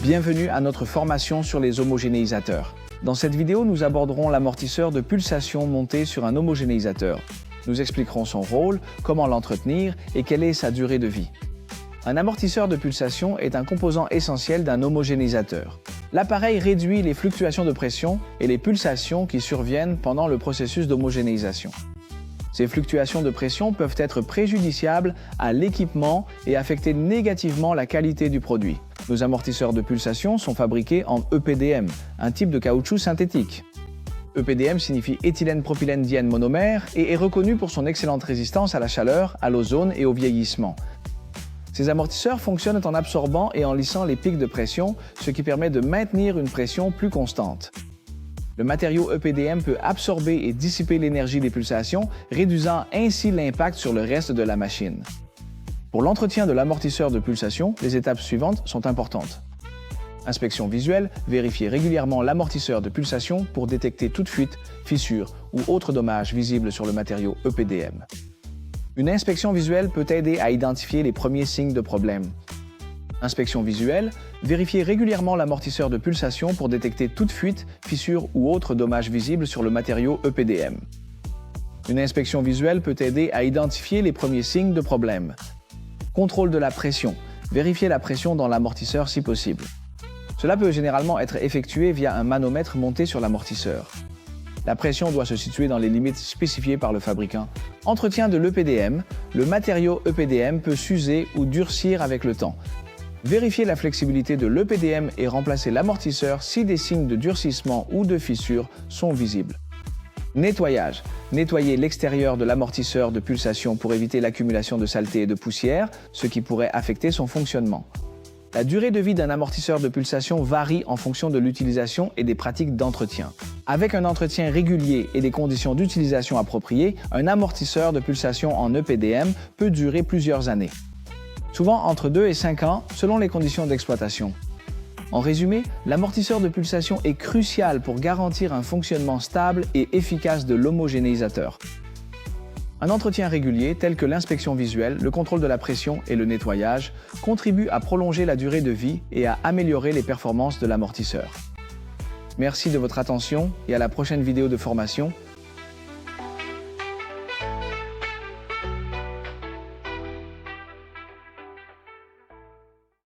Bienvenue à notre formation sur les homogénéisateurs. Dans cette vidéo, nous aborderons l'amortisseur de pulsation monté sur un homogénéisateur. Nous expliquerons son rôle, comment l'entretenir et quelle est sa durée de vie. Un amortisseur de pulsation est un composant essentiel d'un homogénéisateur. L'appareil réduit les fluctuations de pression et les pulsations qui surviennent pendant le processus d'homogénéisation. Ces fluctuations de pression peuvent être préjudiciables à l'équipement et affecter négativement la qualité du produit. Nos amortisseurs de pulsation sont fabriqués en EPDM, un type de caoutchouc synthétique. EPDM signifie éthylène-propylène-diène monomère et est reconnu pour son excellente résistance à la chaleur, à l'ozone et au vieillissement. Ces amortisseurs fonctionnent en absorbant et en lissant les pics de pression, ce qui permet de maintenir une pression plus constante. Le matériau EPDM peut absorber et dissiper l'énergie des pulsations, réduisant ainsi l'impact sur le reste de la machine. Pour l'entretien de l'amortisseur de pulsation, les étapes suivantes sont importantes. Inspection visuelle, vérifiez régulièrement l'amortisseur de pulsation pour détecter toute fuite, fissure ou autre dommage visible sur le matériau EPDM. Une inspection visuelle peut aider à identifier les premiers signes de problème. Inspection visuelle, vérifiez régulièrement l'amortisseur de pulsation pour détecter toute fuite, fissure ou autre dommage visible sur le matériau EPDM. Une inspection visuelle peut aider à identifier les premiers signes de problème. Contrôle de la pression, vérifiez la pression dans l'amortisseur si possible. Cela peut généralement être effectué via un manomètre monté sur l'amortisseur. La pression doit se situer dans les limites spécifiées par le fabricant. Entretien de l'EPDM, le matériau EPDM peut s'user ou durcir avec le temps. Vérifiez la flexibilité de l'EPDM et remplacez l'amortisseur si des signes de durcissement ou de fissure sont visibles. Nettoyage. Nettoyez l'extérieur de l'amortisseur de pulsation pour éviter l'accumulation de saleté et de poussière, ce qui pourrait affecter son fonctionnement. La durée de vie d'un amortisseur de pulsation varie en fonction de l'utilisation et des pratiques d'entretien. Avec un entretien régulier et des conditions d'utilisation appropriées, un amortisseur de pulsation en EPDM peut durer plusieurs années. Souvent entre 2 et 5 ans, selon les conditions d'exploitation. En résumé, l'amortisseur de pulsation est crucial pour garantir un fonctionnement stable et efficace de l'homogénéisateur. Un entretien régulier, tel que l'inspection visuelle, le contrôle de la pression et le nettoyage, contribue à prolonger la durée de vie et à améliorer les performances de l'amortisseur. Merci de votre attention et à la prochaine vidéo de formation.